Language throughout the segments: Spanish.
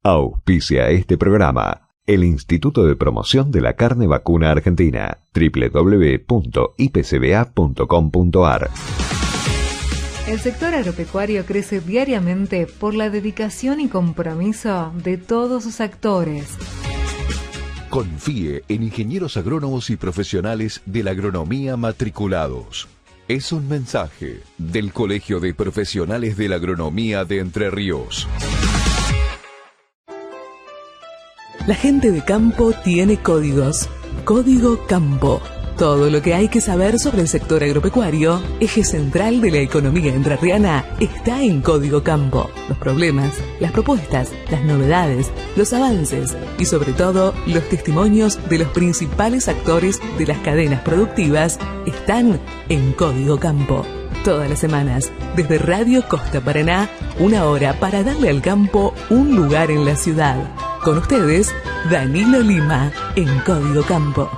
Auspicia este programa el Instituto de Promoción de la Carne Vacuna Argentina, www.ipcba.com.ar. El sector agropecuario crece diariamente por la dedicación y compromiso de todos sus actores. Confíe en ingenieros agrónomos y profesionales de la agronomía matriculados. Es un mensaje del Colegio de Profesionales de la Agronomía de Entre Ríos. La gente de campo tiene códigos. Código Campo. Todo lo que hay que saber sobre el sector agropecuario, eje central de la economía entrerriana, está en Código Campo. Los problemas, las propuestas, las novedades, los avances y sobre todo los testimonios de los principales actores de las cadenas productivas están en Código Campo. Todas las semanas, desde Radio Costa Paraná, 1 hora para darle al campo un lugar en la ciudad. Con ustedes, Danilo Lima, en Código Campo.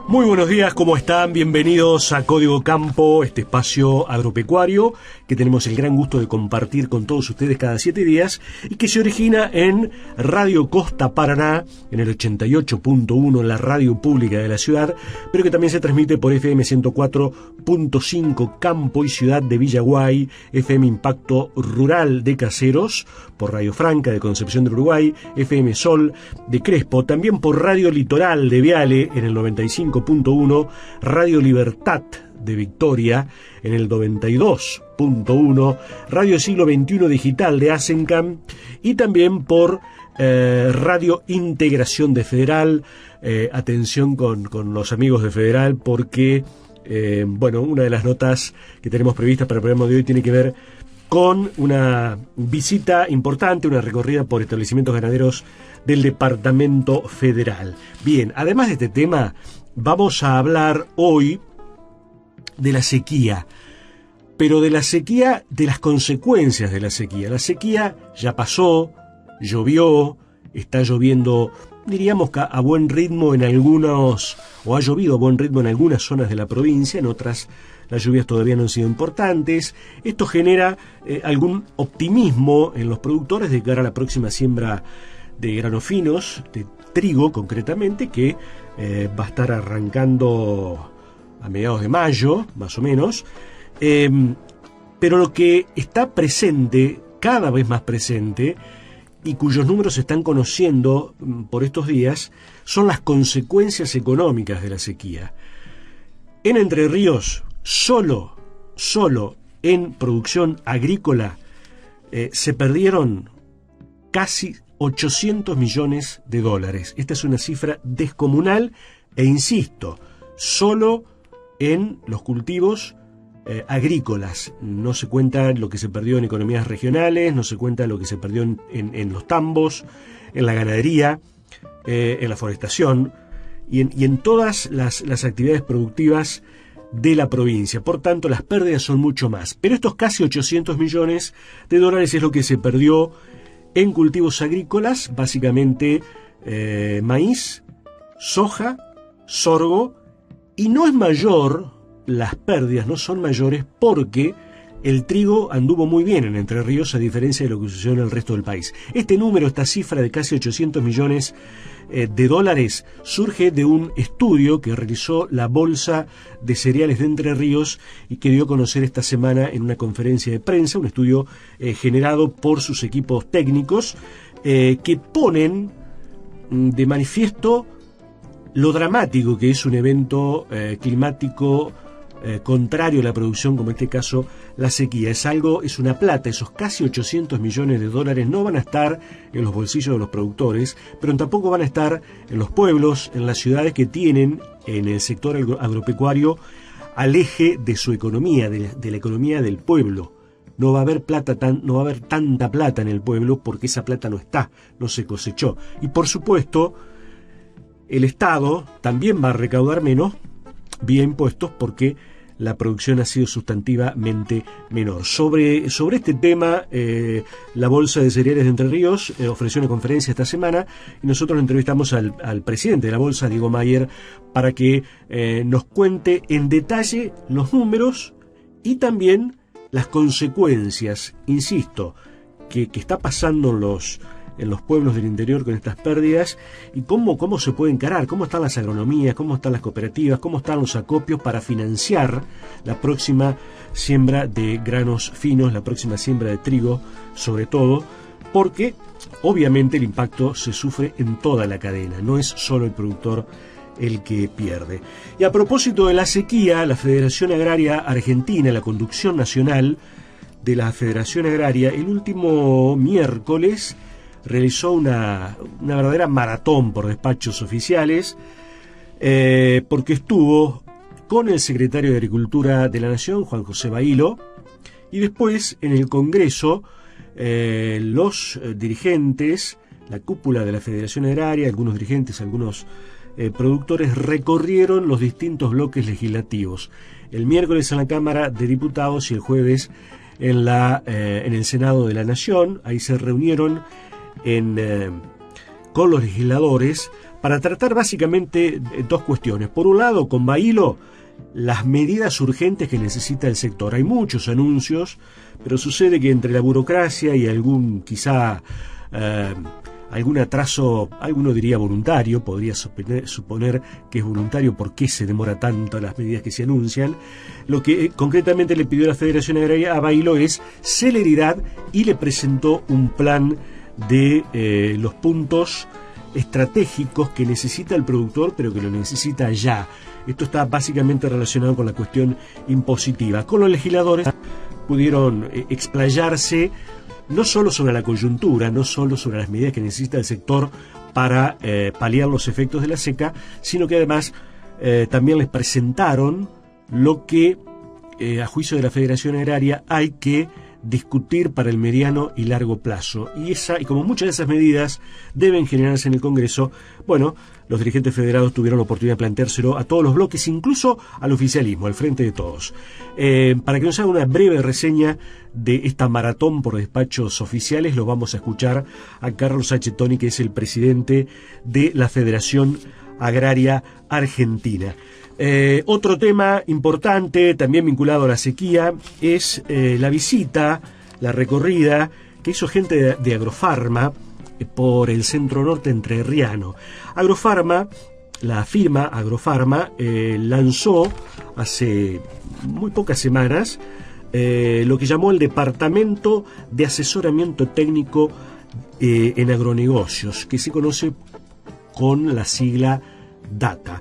Muy buenos días, ¿cómo están? Bienvenidos a Código Campo, este espacio agropecuario que tenemos el gran gusto de compartir con todos ustedes cada 7 días y que se origina en Radio Costa Paraná, en el 88.1, la radio pública de la ciudad, pero que también se transmite por FM 104.5 Campo y Ciudad de Villaguay, FM Impacto Rural de Caseros, por Radio Franca de Concepción del Uruguay, FM Sol de Crespo, también por Radio Litoral de Viale en el 95.1, Radio Libertad de Victoria en el 92.1, Radio Siglo XXI Digital de Asencam y también por Radio Integración de Federal. Atención con los amigos de Federal porque, una de las notas que tenemos previstas para el programa de hoy tiene que ver con una visita importante, una recorrida por establecimientos ganaderos del Departamento Federal. Bien, además de este tema, vamos a hablar hoy de la sequía, pero de la sequía, de las consecuencias de la sequía. La sequía ya pasó, llovió, está lloviendo, diríamos que a buen ritmo en algunos, o ha llovido a buen ritmo en algunas zonas de la provincia, en otras las lluvias todavía no han sido importantes. Esto genera algún optimismo en los productores de cara a la próxima siembra de granos finos, de trigo concretamente, que va a estar arrancando a mediados de mayo, más o menos. Pero lo que está presente, cada vez más presente, y cuyos números se están conociendo por estos días, son las consecuencias económicas de la sequía. En Entre Ríos, solo en producción agrícola, se perdieron casi 800 millones de dólares. Esta es una cifra descomunal e insisto, solo en los cultivos agrícolas. No se cuenta lo que se perdió en economías regionales, no se cuenta lo que se perdió en los tambos, en la ganadería, en la forestación y en todas las actividades productivas de la provincia. Por tanto, las pérdidas son mucho más. Pero estos casi 800 millones de dólares es lo que se perdió en cultivos agrícolas, básicamente maíz, soja, sorgo, y no es mayor, las pérdidas no son mayores porque el trigo anduvo muy bien en Entre Ríos a diferencia de lo que sucedió en el resto del país. Este número, esta cifra de casi 800 millones de dólares surge de un estudio que realizó la Bolsa de Cereales de Entre Ríos y que dio a conocer esta semana en una conferencia de prensa, un estudio generado por sus equipos técnicos que ponen de manifiesto lo dramático que es un evento climático contrario a la producción, como en este caso la sequía. Es una plata, esos casi 800 millones de dólares no van a estar en los bolsillos de los productores, pero tampoco van a estar en los pueblos, en las ciudades que tienen en el sector agropecuario al eje de su economía, de la economía del pueblo. No va a haber tanta plata en el pueblo porque esa plata no se cosechó. Y por supuesto, el Estado también va a recaudar menos vía impuestos porque la producción ha sido sustantivamente menor. Sobre este tema, la Bolsa de Cereales de Entre Ríos ofreció una conferencia esta semana y nosotros entrevistamos al presidente de la Bolsa, Diego Mayer, para que nos cuente en detalle los números y también las consecuencias, insisto, que está pasando en los pueblos del interior con estas pérdidas y cómo se puede encarar, cómo están las agronomías, cómo están las cooperativas, cómo están los acopios para financiar la próxima siembra de granos finos, la próxima siembra de trigo, sobre todo, porque obviamente el impacto se sufre en toda la cadena, no es solo el productor el que pierde. Y a propósito de la sequía, la Federación Agraria Argentina, la conducción nacional de la Federación Agraria, el último miércoles realizó una verdadera maratón por despachos oficiales, porque estuvo con el secretario de Agricultura de la Nación, Juan José Bailo, y después en el Congreso los dirigentes, la cúpula de la Federación Agraria, algunos dirigentes, algunos productores recorrieron los distintos bloques legislativos. El miércoles en la Cámara de Diputados y el jueves en el Senado de la Nación. Ahí se reunieron con los legisladores para tratar básicamente dos cuestiones. Por un lado, con Bailo, las medidas urgentes que necesita el sector. Hay muchos anuncios, pero sucede que entre la burocracia y algún atraso, alguno diría voluntario, podría suponer que es voluntario, ¿por qué se demora tanto las medidas que se anuncian? Lo que concretamente le pidió la Federación Agraria a Bailo es celeridad y le presentó un plan de los puntos estratégicos que necesita el productor, pero que lo necesita ya. Esto está básicamente relacionado con la cuestión impositiva. Con los legisladores pudieron explayarse no solo sobre la coyuntura, no solo sobre las medidas que necesita el sector para paliar los efectos de la seca, sino que además también les presentaron lo que, a juicio de la Federación Agraria, hay que discutir para el mediano y largo plazo. Y como muchas de esas medidas deben generarse en el Congreso, bueno, los dirigentes federados tuvieron la oportunidad de planteárselo a todos los bloques, incluso al oficialismo, al frente de todos. Para que nos haga una breve reseña de esta maratón por despachos oficiales, lo vamos a escuchar a Carlos H. Toni, que es el presidente de la Federación Agraria Argentina. Otro tema importante, también vinculado a la sequía, es la visita, la recorrida que hizo gente de Agrofarma por el centro norte entrerriano. Agrofarma, la firma Agrofarma, lanzó hace muy pocas semanas lo que llamó el Departamento de Asesoramiento Técnico en Agronegocios, que se conoce con la sigla DATA.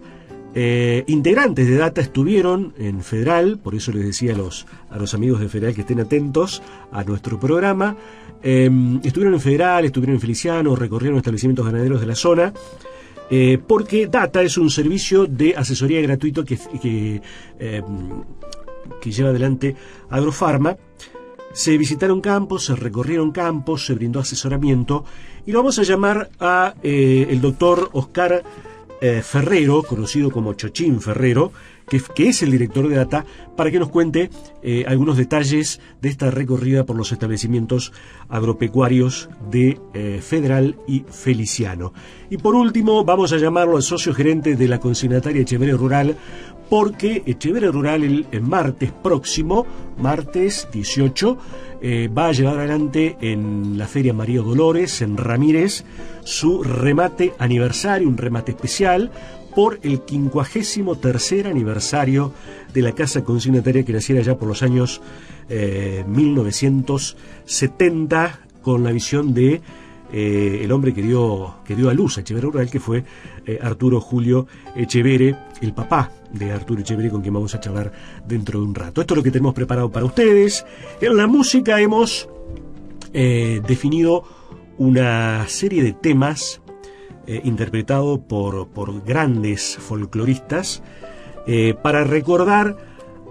Integrantes de DATA estuvieron en Federal, por eso les decía a los amigos de Federal que estén atentos a nuestro programa. Estuvieron en Federal, estuvieron en Feliciano, recorrieron establecimientos ganaderos de la zona, porque DATA es un servicio de asesoría gratuito que lleva adelante Agrofarma. Se visitaron campos, se recorrieron campos, se brindó asesoramiento, y lo vamos a llamar a el doctor Oscar Ferrero, conocido como Chochín Ferrero, que es el director de DATA, para que nos cuente algunos detalles de esta recorrida por los establecimientos agropecuarios de Federal y Feliciano. Y por último, vamos a llamarlo al socio gerente de la consignataria Echeverría Rural, porque Echeverría Rural el martes próximo, martes 18, va a llevar adelante en la Feria María Dolores, en Ramírez, su remate aniversario, un remate especial por el 53º aniversario de la casa consignataria, que naciera ya por los años 1970, con la visión de el hombre que dio a luz a Echeverría Rural, que fue Arturo Julio Echeverre, el papá de Arturo Echeverre, con quien vamos a charlar dentro de un rato. Esto es lo que tenemos preparado para ustedes. En la música hemos definido una serie de temas interpretados por grandes folcloristas para recordar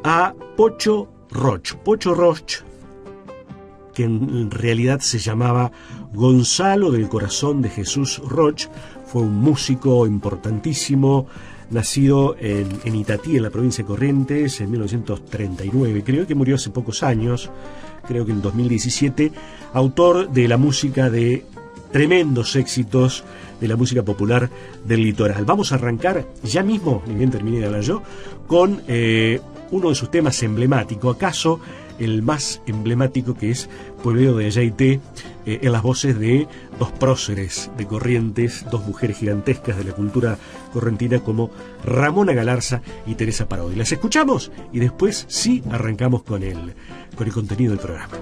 a Pocho Roch. Pocho Roch, que en realidad se llamaba Gonzalo del Corazón de Jesús Roch, fue un músico importantísimo, nacido en Itatí, en la provincia de Corrientes, en 1939. Creo que murió hace pocos años, creo que en 2017, autor de la música de tremendos éxitos de la música popular del litoral. Vamos a arrancar ya mismo, ni bien termine de hablar yo, con uno de sus temas emblemáticos, acaso el más emblemático, que es Pueblero de Ayaité, en las voces de dos próceres de Corrientes, dos mujeres gigantescas de la cultura correntina como Ramona Galarza y Teresa Parodi. Las escuchamos y después sí arrancamos con el contenido del programa.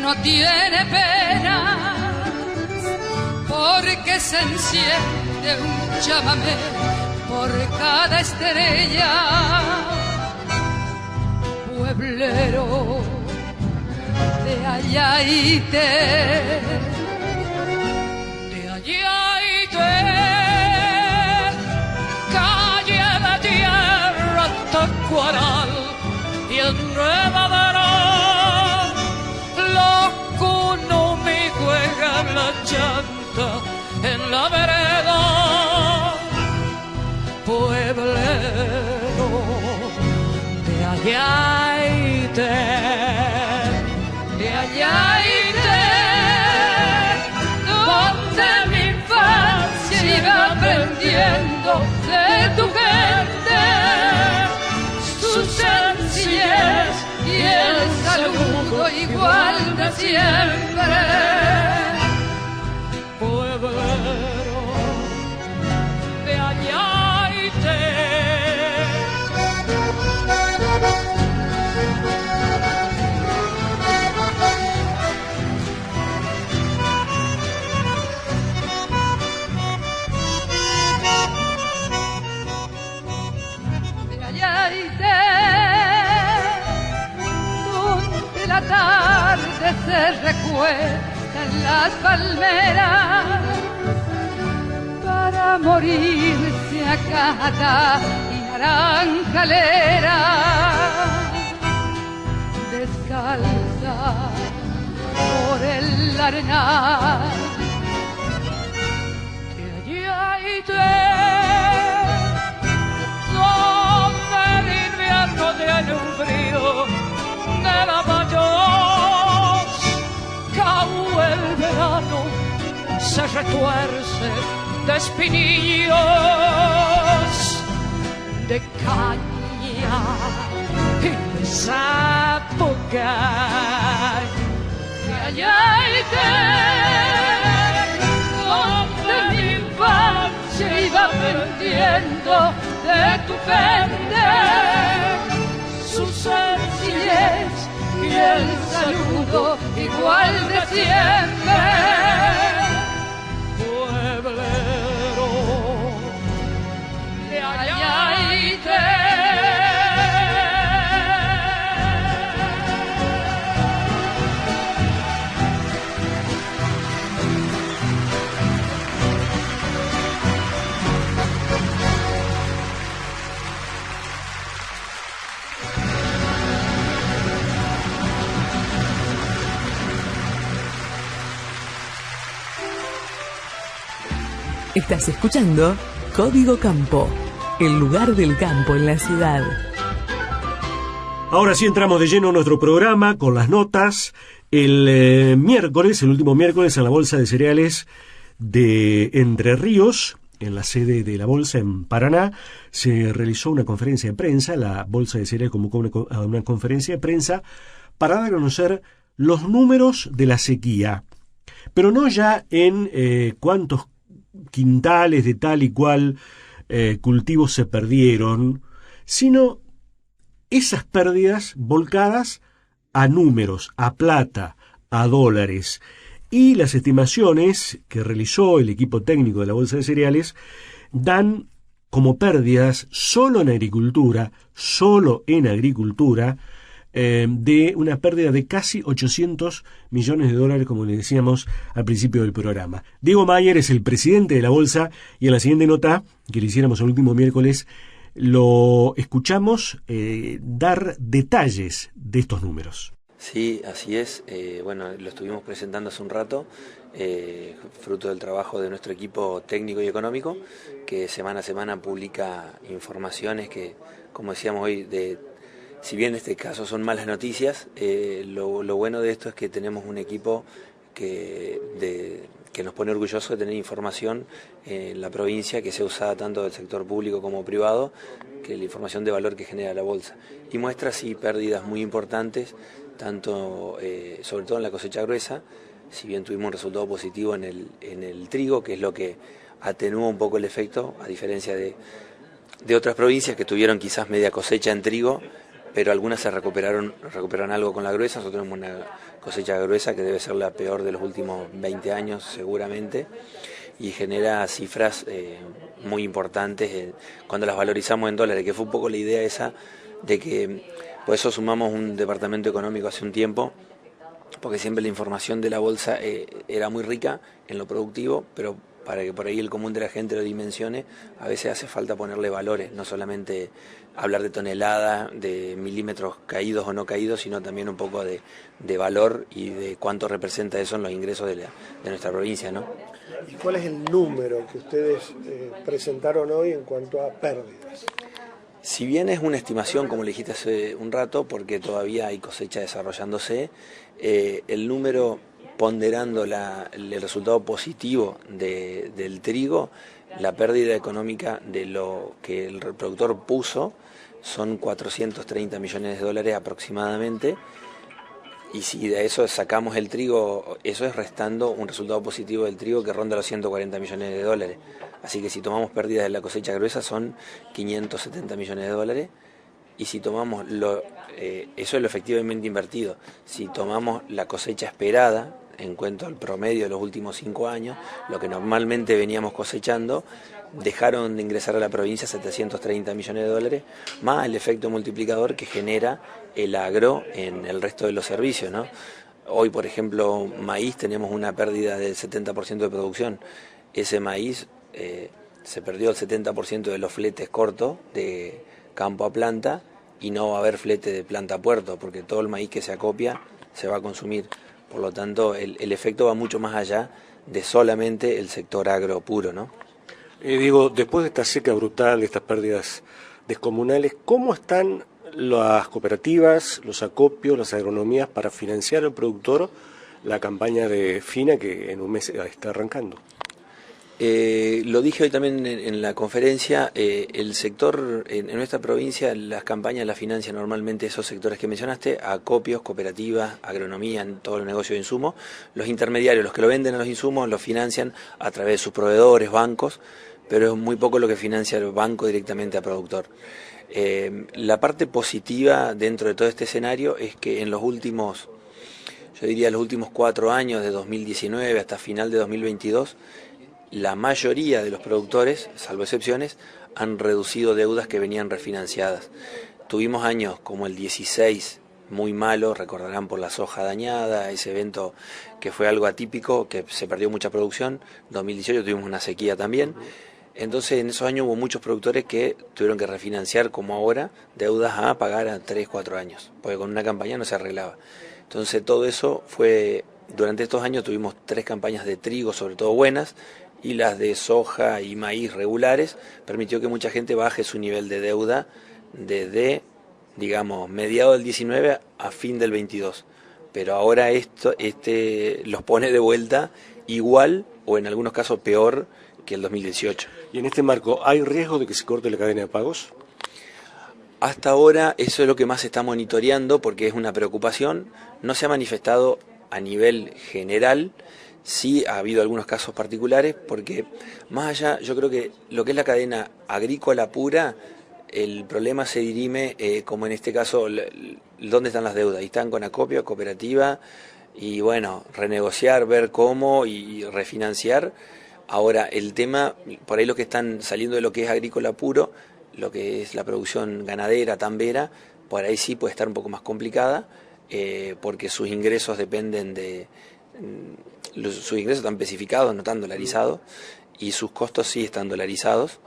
No tiene pena, porque se enciende un chamamé por cada estrella. Pueblero de Ayaité, calle de tierra tacuaral y el nueva la llanta en la vereda. Pueblero de Ayaité, donde mi infancia iba aprendiendo de tu gente, su sencillez y el saludo igual de siempre. Pueblero de Ayaité. De Ayaité, donde la tarde se recuesta en las palmeras para morirse a cata y naranjalera, descalza por el arenal de Ayaité, donde el invierno tiene un frío de la mayor, el verano se retuerce de espinillos de caña y de zapoca. De Ayaité, donde mi infancia iba aprendiendo de tu gente, su sencillez y el saludo igual de siempre. Pueblero de Ayaité. Estás escuchando Código Campo, el lugar del campo en la ciudad. Ahora sí entramos de lleno en nuestro programa con las notas. El último miércoles, en la Bolsa de Cereales de Entre Ríos, en la sede de la Bolsa en Paraná, se realizó una conferencia de prensa. La Bolsa de Cereales convocó una conferencia de prensa para dar a conocer los números de la sequía, pero no ya en cuántos quintales de tal y cual cultivos se perdieron, sino esas pérdidas volcadas a números, a plata, a dólares. Y las estimaciones que realizó el equipo técnico de la Bolsa de Cereales dan como pérdidas solo en agricultura, de una pérdida de casi 800 millones de dólares, como le decíamos al principio del programa. Diego Mayer es el presidente de la Bolsa y en la siguiente nota, que le hiciéramos el último miércoles, lo escuchamos dar detalles de estos números. Sí, así es. Bueno, lo estuvimos presentando hace un rato, fruto del trabajo de nuestro equipo técnico y económico, que semana a semana publica informaciones que, como decíamos hoy, si bien en este caso son malas noticias, lo bueno de esto es que tenemos un equipo que nos pone orgullosos de tener información en la provincia que sea usada tanto del sector público como privado, que es la información de valor que genera la bolsa. Y muestra sí pérdidas muy importantes, tanto sobre todo en la cosecha gruesa, si bien tuvimos un resultado positivo en el trigo, que es lo que atenúa un poco el efecto, a diferencia de otras provincias que tuvieron quizás media cosecha en trigo, pero algunas se recuperaron algo con la gruesa. Nosotros tenemos una cosecha gruesa que debe ser la peor de los últimos 20 años seguramente, y genera cifras muy importantes cuando las valorizamos en dólares, que fue un poco la idea esa de que, por eso sumamos un departamento económico hace un tiempo, porque siempre la información de la bolsa era muy rica en lo productivo, pero para que por ahí el común de la gente lo dimensione, a veces hace falta ponerle valores, no solamente hablar de toneladas, de milímetros caídos o no caídos, sino también un poco de valor y de cuánto representa eso en los ingresos de nuestra provincia, ¿no? ¿Y cuál es el número que ustedes presentaron hoy en cuanto a pérdidas? Si bien es una estimación, como le dijiste hace un rato, porque todavía hay cosecha desarrollándose, el número ponderando el resultado positivo del trigo, la pérdida económica de lo que el productor puso son 430 millones de dólares aproximadamente, y si de eso sacamos el trigo, eso es restando un resultado positivo del trigo que ronda los 140 millones de dólares. Así que si tomamos pérdidas de la cosecha gruesa son 570 millones de dólares, y si tomamos eso es lo efectivamente invertido. Si tomamos la cosecha esperada, en cuanto al promedio de los últimos 5 años, lo que normalmente veníamos cosechando, dejaron de ingresar a la provincia 730 millones de dólares, más el efecto multiplicador que genera el agro en el resto de los servicios, ¿no? Hoy, por ejemplo, maíz, tenemos una pérdida del 70% de producción. Ese maíz se perdió el 70% de los fletes cortos de campo a planta, y no va a haber flete de planta a puerto, porque todo el maíz que se acopia se va a consumir. Por lo tanto, el efecto va mucho más allá de solamente el sector agro puro, ¿no? Diego, después de esta seca brutal, de estas pérdidas descomunales, ¿cómo están las cooperativas, los acopios, las agronomías para financiar al productor la campaña de FINA que en un mes está arrancando? Lo dije hoy también en la conferencia, el sector en nuestra provincia, las campañas las financian normalmente esos sectores que mencionaste, acopios, cooperativas, agronomía, en todos los negocios de insumos. Los intermediarios, los que lo venden a los insumos, los financian a través de sus proveedores, bancos, pero es muy poco lo que financia el banco directamente al productor. La parte positiva dentro de todo este escenario es que en los últimos, yo diría los últimos 4 años, de 2019 hasta final de 2022, la mayoría de los productores, salvo excepciones, han reducido deudas que venían refinanciadas. Tuvimos años como el 16 muy malo, recordarán por la soja dañada, ese evento que fue algo atípico, que se perdió mucha producción. 2018 tuvimos una sequía también. Entonces en esos años hubo muchos productores que tuvieron que refinanciar, como ahora, deudas a pagar a 3, 4 años, porque con una campaña no se arreglaba. Entonces todo eso fue, durante estos años tuvimos 3 campañas de trigo, sobre todo buenas, y las de soja y maíz regulares, permitió que mucha gente baje su nivel de deuda desde, digamos, mediados del 19 a fin del 22. Pero ahora esto los pone de vuelta igual o en algunos casos peor que el 2018. Y en este marco, ¿hay riesgo de que se corte la cadena de pagos? Hasta ahora eso es lo que más se está monitoreando, porque es una preocupación. No se ha manifestado a nivel general. Sí ha habido algunos casos particulares, porque más allá, yo creo que lo que es la cadena agrícola pura, el problema se dirime, como en este caso, dónde están las deudas. Y están con acopio, cooperativa, y bueno, renegociar, ver cómo y refinanciar. Ahora, el tema, por ahí los que están saliendo de lo que es agrícola puro, lo que es la producción ganadera, tambera, por ahí sí puede estar un poco más complicada, porque sus ingresos dependen de... sus ingresos están especificados, no están dolarizados, y sus costos sí están dolarizados.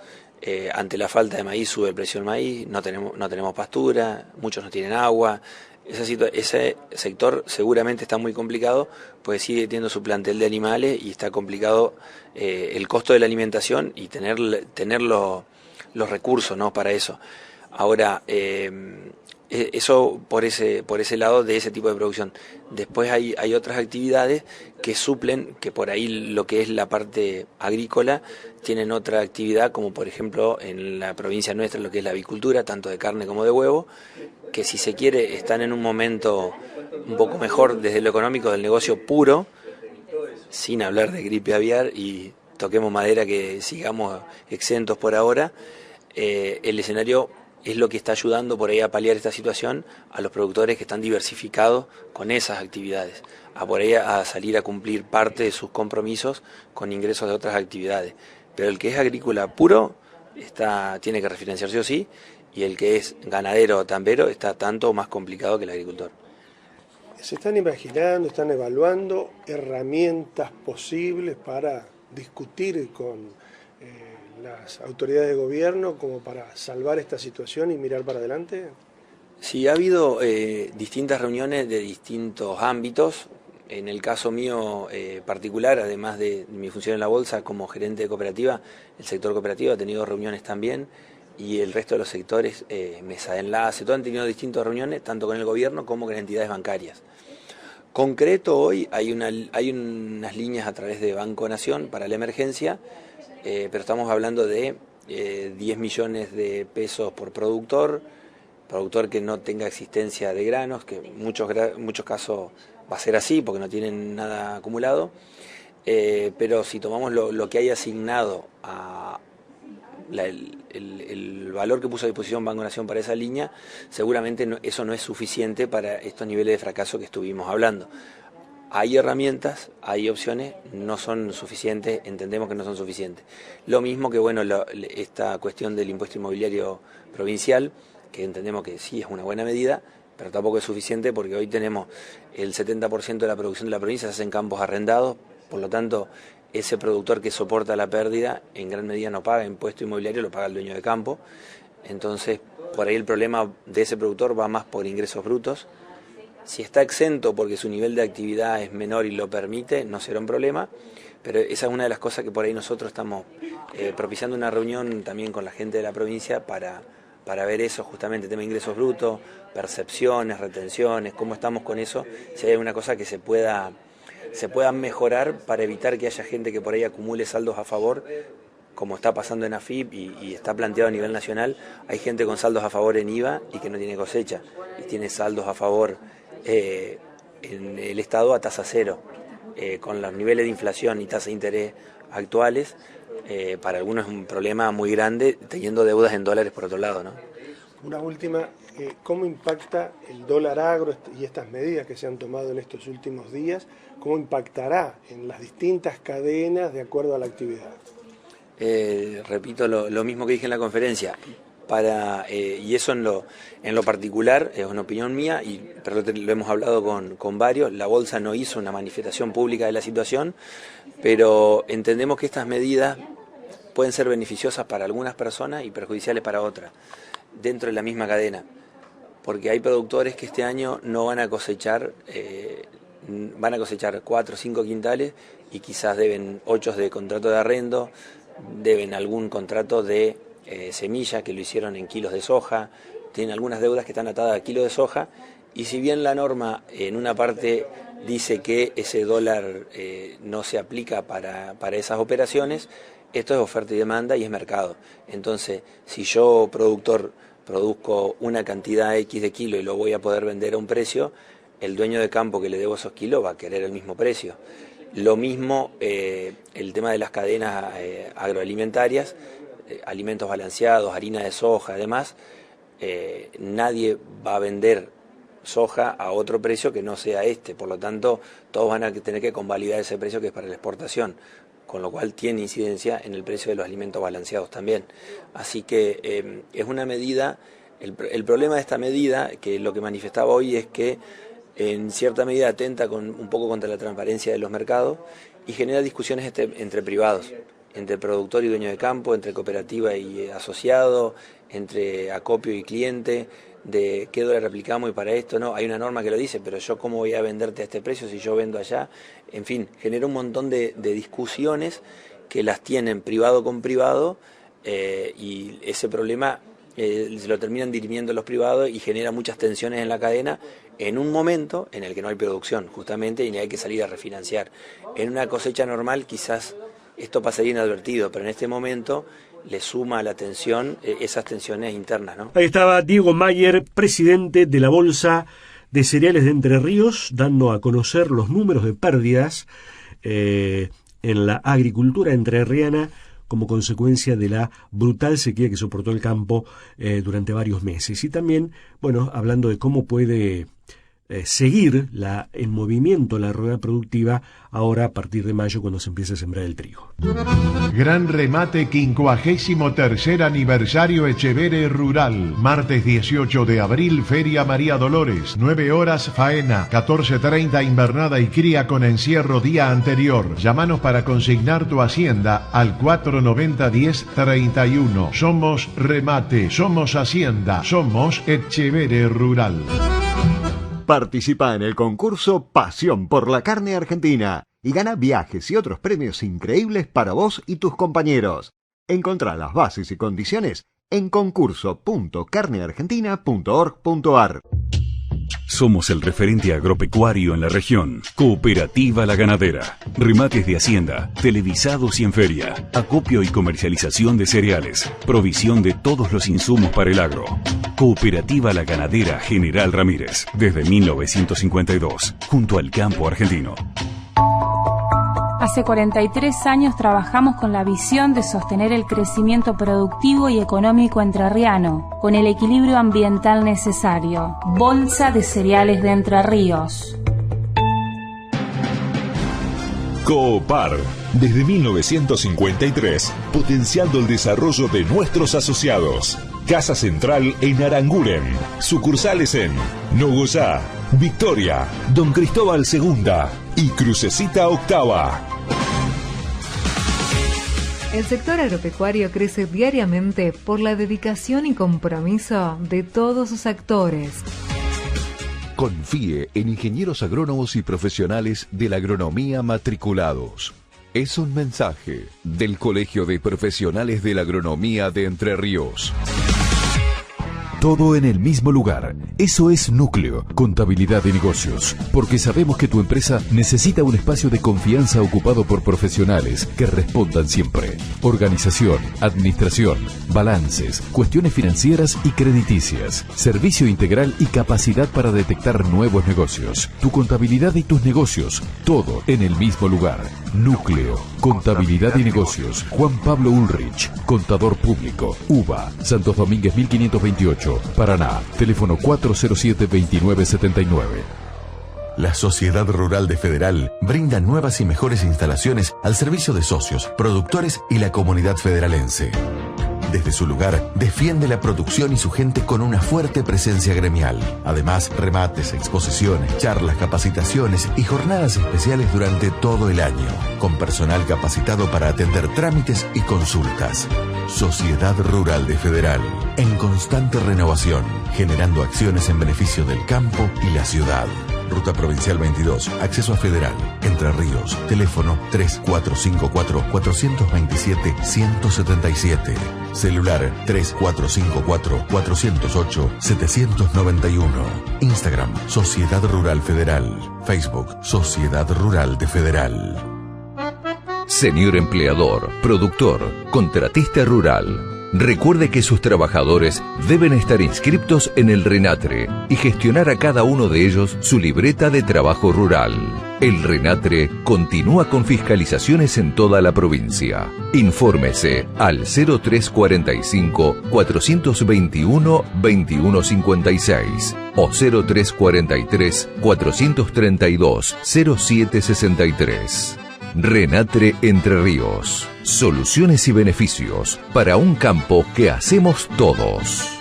Ante la falta de maíz sube el precio del maíz, no tenemos pastura, muchos no tienen agua. Ese sector seguramente está muy complicado, pues sigue teniendo su plantel de animales y está complicado el costo de la alimentación y tener los recursos, ¿no?, para eso. Ahora, eso por ese lado de ese tipo de producción. Después hay otras actividades que suplen, que por ahí lo que es la parte agrícola tienen otra actividad, como por ejemplo en la provincia nuestra lo que es la avicultura, tanto de carne como de huevo, que si se quiere están en un momento un poco mejor desde lo económico del negocio puro, sin hablar de gripe aviar, y toquemos madera que sigamos exentos por ahora. El escenario es lo que está ayudando por ahí a paliar esta situación a los productores que están diversificados con esas actividades, a por ahí a salir a cumplir parte de sus compromisos con ingresos de otras actividades. Pero el que es agrícola puro tiene que refinanciar sí o sí, y el que es ganadero o tambero está tanto más complicado que el agricultor. ¿Se están imaginando, están evaluando herramientas posibles para discutir con las autoridades de gobierno como para salvar esta situación y mirar para adelante? Sí, ha habido distintas reuniones de distintos ámbitos. En el caso mío particular, además de mi función en la bolsa como gerente de cooperativa, el sector cooperativo ha tenido reuniones también, y el resto de los sectores, mesa de enlace, todos han tenido distintas reuniones, tanto con el gobierno como con entidades bancarias. Concreto, hoy hay unas líneas a través de Banco Nación para la emergencia, pero estamos hablando de 10 millones de pesos por productor que no tenga existencia de granos, que en muchos casos va a ser así porque no tienen nada acumulado, pero si tomamos lo que hay asignado a el valor que puso a disposición Banco Nación para esa línea, seguramente eso no es suficiente para estos niveles de fracaso que estuvimos hablando. Hay herramientas, hay opciones, no son suficientes, entendemos que no son suficientes. Lo mismo que esta cuestión del impuesto inmobiliario provincial, que entendemos que sí es una buena medida, pero tampoco es suficiente porque hoy tenemos el 70% de la producción de la provincia se hace en campos arrendados, por lo tanto ese productor que soporta la pérdida en gran medida no paga impuesto inmobiliario, lo paga el dueño de campo. Entonces por ahí el problema de ese productor va más por ingresos brutos. Si está exento porque su nivel de actividad es menor y lo permite, no será un problema, pero esa es una de las cosas que por ahí nosotros estamos propiciando una reunión también con la gente de la provincia para ver eso, justamente tema de ingresos brutos, percepciones, retenciones, cómo estamos con eso, si hay una cosa que se pueda mejorar para evitar que haya gente que por ahí acumule saldos a favor, como está pasando en AFIP y está planteado a nivel nacional. Hay gente con saldos a favor en IVA y que no tiene cosecha, y tiene saldos a favor en el Estado a tasa cero, con los niveles de inflación y tasa de interés actuales. Para algunos es un problema muy grande, teniendo deudas en dólares por otro lado, ¿no? Una última, ¿cómo impacta el dólar agro y estas medidas que se han tomado en estos últimos días? ¿Cómo impactará en las distintas cadenas de acuerdo a la actividad? Repito lo mismo que dije en la conferencia, y eso en lo particular es una opinión mía, pero lo hemos hablado con varios. La bolsa no hizo una manifestación pública de la situación, pero entendemos que estas medidas pueden ser beneficiosas para algunas personas y perjudiciales para otras, dentro de la misma cadena, porque hay productores que este año no van a cosechar, van a cosechar 4 o 5 quintales y quizás deben 8 de contrato de arrendo, deben algún contrato de semilla que lo hicieron en kilos de soja, tienen algunas deudas que están atadas a kilos de soja, y si bien la norma en una parte dice que ese dólar no se aplica para esas operaciones, esto es oferta y demanda y es mercado. Entonces, si yo, productor, produzco una cantidad X de kilos y lo voy a poder vender a un precio, el dueño de campo que le debo esos kilos va a querer el mismo precio. Lo mismo el tema de las cadenas agroalimentarias, alimentos balanceados, harina de soja, además, nadie va a vender soja a otro precio que no sea este, por lo tanto todos van a tener que convalidar ese precio que es para la exportación. con lo cual tiene incidencia en el precio de los alimentos balanceados también. Así que es una medida, el problema de esta medida, que lo que manifestaba hoy es que en cierta medida atenta un poco contra la transparencia de los mercados y genera discusiones entre privados, entre productor y dueño de campo, entre cooperativa y asociado, entre acopio y cliente, de qué dólar aplicamos y para esto, no, hay una norma que lo dice, pero yo cómo voy a venderte a este precio si yo vendo allá, en fin, genera un montón de discusiones que las tienen privado con privado y ese problema se lo terminan dirimiendo los privados y genera muchas tensiones en la cadena en un momento en el que no hay producción justamente y hay que salir a refinanciar. En una cosecha normal quizás esto pasaría inadvertido, pero en este momento le suma a la tensión esas tensiones internas, ¿no? Ahí estaba Diego Mayer, presidente de la Bolsa de Cereales de Entre Ríos, dando a conocer los números de pérdidas en la agricultura entrerriana como consecuencia de la brutal sequía que soportó el campo durante varios meses. Y también, bueno, hablando de cómo puede seguir en movimiento la rueda productiva ahora a partir de mayo cuando se empiece a sembrar el trigo. Gran remate 53º aniversario Etcheverry Rural. Martes 18 de abril, Feria María Dolores. 9 horas faena, 14:30 invernada y cría con encierro día anterior. Llámanos para consignar tu hacienda al 490-1031. Somos remate, somos hacienda, somos Etcheverry Rural. Participa en el concurso Pasión por la Carne Argentina y gana viajes y otros premios increíbles para vos y tus compañeros. Encontrá las bases y condiciones en concurso.carneargentina.org.ar. Somos el referente agropecuario en la región. Cooperativa La Ganadera. Remates de hacienda, televisados y en feria. Acopio y comercialización de cereales. Provisión de todos los insumos para el agro. Cooperativa La Ganadera General Ramírez. Desde 1952. Junto al campo argentino. Hace 43 años trabajamos con la visión de sostener el crecimiento productivo y económico entrerriano, con el equilibrio ambiental necesario. Bolsa de Cereales de Entre Ríos. Coopar. Desde 1953, potenciando el desarrollo de nuestros asociados. Casa Central en Aranguren. Sucursales en Nogoyá, Victoria, Don Cristóbal II y Crucecita Octava. El sector agropecuario crece diariamente por la dedicación y compromiso de todos sus actores. Confíe en ingenieros agrónomos y profesionales de la agronomía matriculados. Es un mensaje del Colegio de Profesionales de la Agronomía de Entre Ríos. Todo en el mismo lugar. Eso es Núcleo, Contabilidad de Negocios. Porque sabemos que tu empresa necesita un espacio de confianza ocupado por profesionales que respondan siempre. Organización, administración, balances, cuestiones financieras y crediticias. Servicio integral y capacidad para detectar nuevos negocios. Tu contabilidad y tus negocios. Todo en el mismo lugar. Núcleo, Contabilidad y Negocios. Juan Pablo Ulrich, Contador Público. UBA, Santos Domínguez 1528. Paraná, teléfono 407-2979. La Sociedad Rural de Federal brinda nuevas y mejores instalaciones al servicio de socios, productores y la comunidad federalense. Desde su lugar, defiende la producción y su gente con una fuerte presencia gremial. Además, remates, exposiciones, charlas, capacitaciones y jornadas especiales durante todo el año, con personal capacitado para atender trámites y consultas. Sociedad Rural de Federal, en constante renovación, generando acciones en beneficio del campo y la ciudad. Ruta Provincial 22, acceso a Federal, Entre Ríos, teléfono 3454-427-177, celular 3454-408-791, Instagram, Sociedad Rural Federal, Facebook, Sociedad Rural de Federal. Señor empleador, productor, contratista rural. Recuerde que sus trabajadores deben estar inscriptos en el RENATRE y gestionar a cada uno de ellos su libreta de trabajo rural. El RENATRE continúa con fiscalizaciones en toda la provincia. Infórmese al 0345-421-2156 o 0343-432-0763. Renatre Entre Ríos. Soluciones y beneficios para un campo que hacemos todos.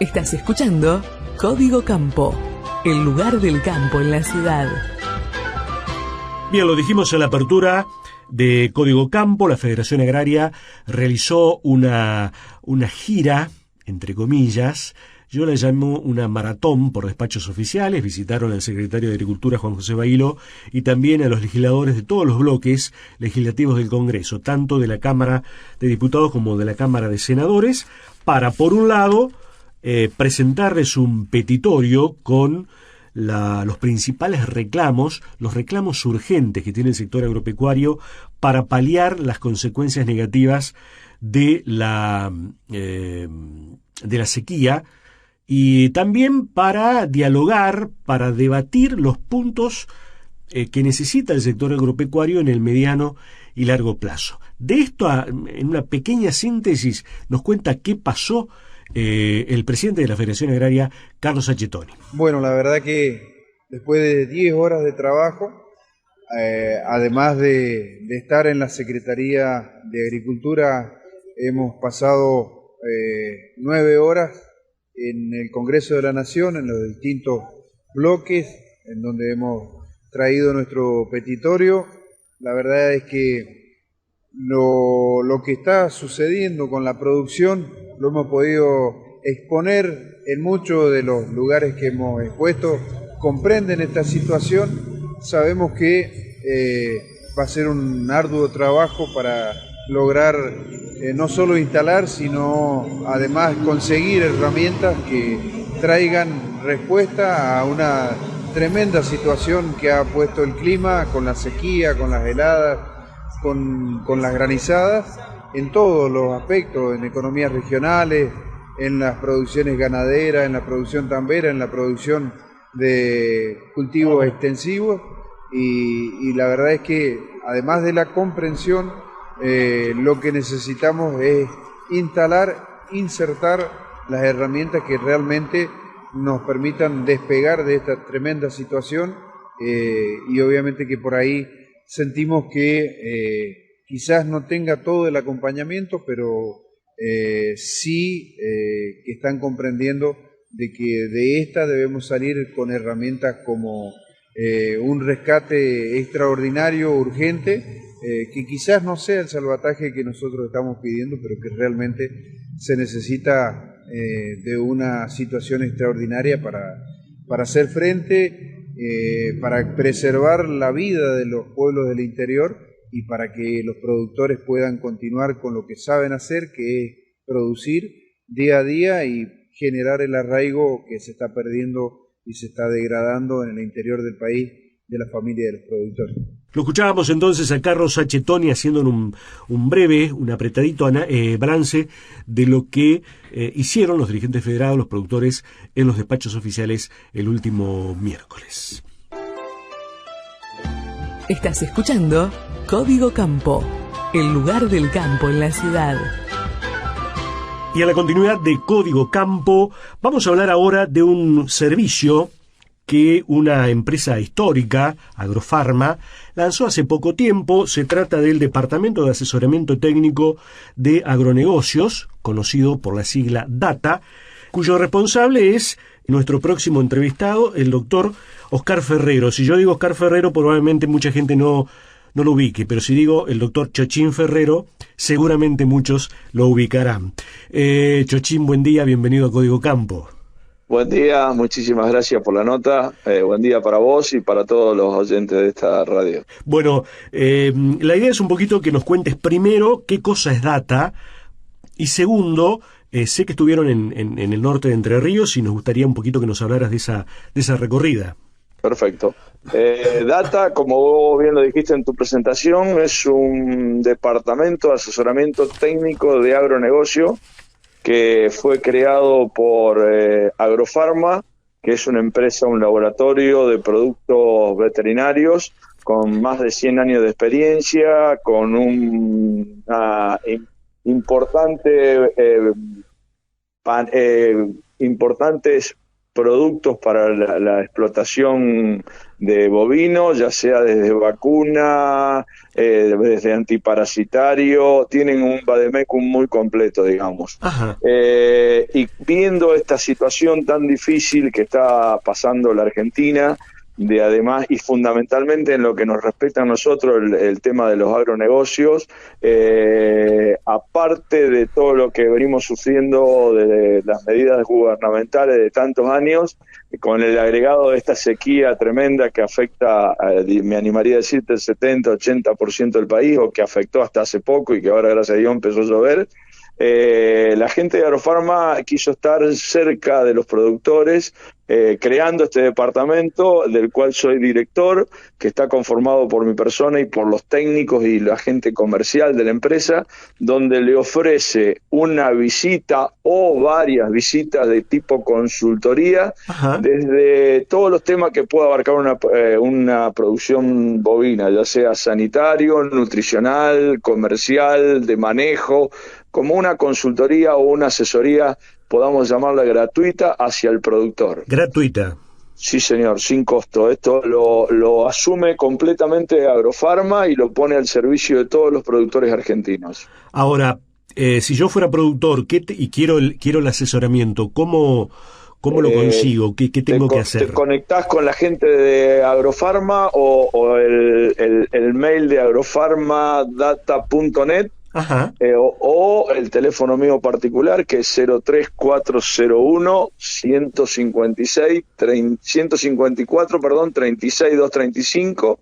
Estás escuchando Código Campo, el lugar del campo en la ciudad. Bien, lo dijimos en la apertura de Código Campo. La Federación Agraria realizó una gira, entre comillas. Yo la llamo una maratón por despachos oficiales. Visitaron al secretario de Agricultura, Juan José Bailo, y también a los legisladores de todos los bloques legislativos del Congreso, tanto de la Cámara de Diputados como de la Cámara de Senadores, para, por un lado, presentarles un petitorio con los principales reclamos, los reclamos urgentes que tiene el sector agropecuario para paliar las consecuencias negativas de la sequía, y también para dialogar, para debatir los puntos que necesita el sector agropecuario en el mediano y largo plazo. De esto, en una pequeña síntesis, nos cuenta qué pasó el presidente de la Federación Agraria, Carlos Sacchettoni. Bueno, la verdad que después de 10 horas de trabajo, además de estar en la Secretaría de Agricultura, hemos pasado 9 horas en el Congreso de la Nación, en los distintos bloques, en donde hemos traído nuestro petitorio. La verdad es que lo que está sucediendo con la producción lo hemos podido exponer en muchos de los lugares que hemos expuesto. Comprenden esta situación. Sabemos que va a ser un arduo trabajo para lograr no solo instalar, sino además conseguir herramientas que traigan respuesta a una tremenda situación que ha puesto el clima, con la sequía, con las heladas, con las granizadas, en todos los aspectos, en economías regionales, en las producciones ganaderas, en la producción tambera, en la producción de cultivos extensivos, y la verdad es que además de la comprensión, lo que necesitamos es insertar las herramientas que realmente nos permitan despegar de esta tremenda situación, y obviamente que por ahí sentimos que quizás no tenga todo el acompañamiento, pero sí que están comprendiendo de que de esta debemos salir con herramientas como un rescate extraordinario, urgente, que quizás no sea el salvataje que nosotros estamos pidiendo, pero que realmente se necesita de una situación extraordinaria para hacer frente, para preservar la vida de los pueblos del interior y para que los productores puedan continuar con lo que saben hacer, que es producir día a día y generar el arraigo que se está perdiendo y se está degradando en el interior del país de la familia de los productores. Lo escuchábamos entonces a Carlos Sacchettoni haciendo un apretadito balance de lo que hicieron los dirigentes federados, los productores, en los despachos oficiales el último miércoles. Estás escuchando Código Campo, el lugar del campo en la ciudad. Y a la continuidad de Código Campo, vamos a hablar ahora de un servicio que una empresa histórica, Agrofarma, lanzó hace poco tiempo. Se trata del Departamento de Asesoramiento Técnico de Agronegocios, conocido por la sigla DATA, cuyo responsable es nuestro próximo entrevistado, el doctor Oscar Ferrero. Si yo digo Oscar Ferrero, probablemente mucha gente no lo ubique, pero si digo el doctor Chochín Ferrero, seguramente muchos lo ubicarán. Chochín, buen día, bienvenido a Código Campo. Buen día, muchísimas gracias por la nota. Buen día para vos y para todos los oyentes de esta radio. Bueno, la idea es un poquito que nos cuentes primero qué cosa es DATA, y segundo, sé que estuvieron en el norte de Entre Ríos y nos gustaría un poquito que nos hablaras de esa recorrida. Perfecto. DATA, como vos bien lo dijiste en tu presentación, es un departamento de asesoramiento técnico de agronegocio que fue creado por Agrofarma, que es una empresa, un laboratorio de productos veterinarios con más de 100 años de experiencia, con una importantes productos para la explotación de bovinos, ya sea desde vacuna, desde antiparasitario, tienen un vademecum muy completo, digamos. Y viendo esta situación tan difícil que está pasando la Argentina, además y fundamentalmente en lo que nos respecta a nosotros el tema de los agronegocios, aparte de todo lo que venimos sufriendo de las medidas gubernamentales de tantos años, con el agregado de esta sequía tremenda que afecta, me animaría a decirte, el 70-80% del país, o que afectó hasta hace poco y que ahora gracias a Dios empezó a llover, la gente de Agrofarma quiso estar cerca de los productores, creando este departamento del cual soy director, que está conformado por mi persona y por los técnicos y la gente comercial de la empresa, donde le ofrece una visita o varias visitas de tipo consultoría, desde todos los temas que pueda abarcar una producción bovina, ya sea sanitario, nutricional, comercial, de manejo, como una consultoría o una asesoría, podamos llamarla gratuita, hacia el productor. ¿Gratuita? Sí, señor, sin costo. Esto lo asume completamente Agrofarma y lo pone al servicio de todos los productores argentinos. Ahora, si yo fuera productor y quiero el asesoramiento, ¿cómo lo consigo? ¿Qué tengo que hacer? Te conectás con la gente de Agrofarma o el mail de agrofarmadata.net. O el teléfono mío particular, que es 03401 154 36235,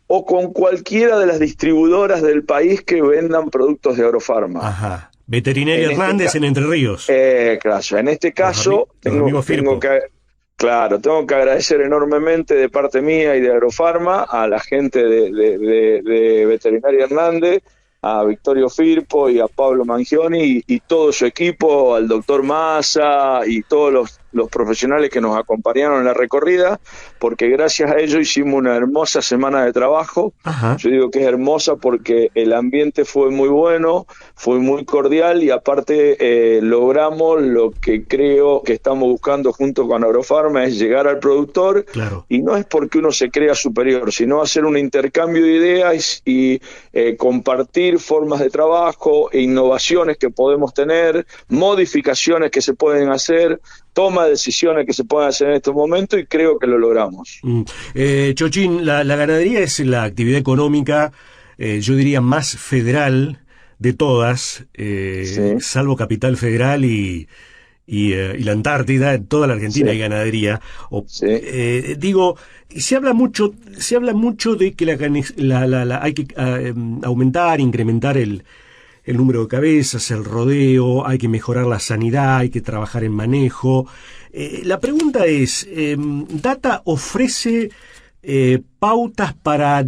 o con cualquiera de las distribuidoras del país que vendan productos de Agrofarma. Veterinaria Hernández en Entre Ríos. Claro, en este caso tengo que agradecer enormemente de parte mía y de Agrofarma a la gente de Veterinaria Hernández, a Victorio Firpo y a Pablo Mangioni y todo su equipo, al doctor Massa y todos los profesionales que nos acompañaron en la recorrida, porque gracias a ello hicimos una hermosa semana de trabajo. Yo digo que es hermosa porque el ambiente fue muy bueno, fue muy cordial y aparte logramos lo que creo que estamos buscando junto con Agrofarma, es llegar al productor. Y no es porque uno se crea superior, sino hacer un intercambio de ideas y compartir formas de trabajo e innovaciones que podemos tener, modificaciones que se pueden hacer, toma de decisiones que se pueden hacer en estos momentos, y creo que lo logramos. Chochín, la ganadería es la actividad económica, yo diría, más federal de todas, salvo Capital Federal y la Antártida. En toda la Argentina hay ganadería. Digo, se habla mucho de que hay que aumentar, incrementar el número de cabezas, el rodeo, hay que mejorar la sanidad, hay que trabajar en manejo. La pregunta es, ¿Data ofrece pautas para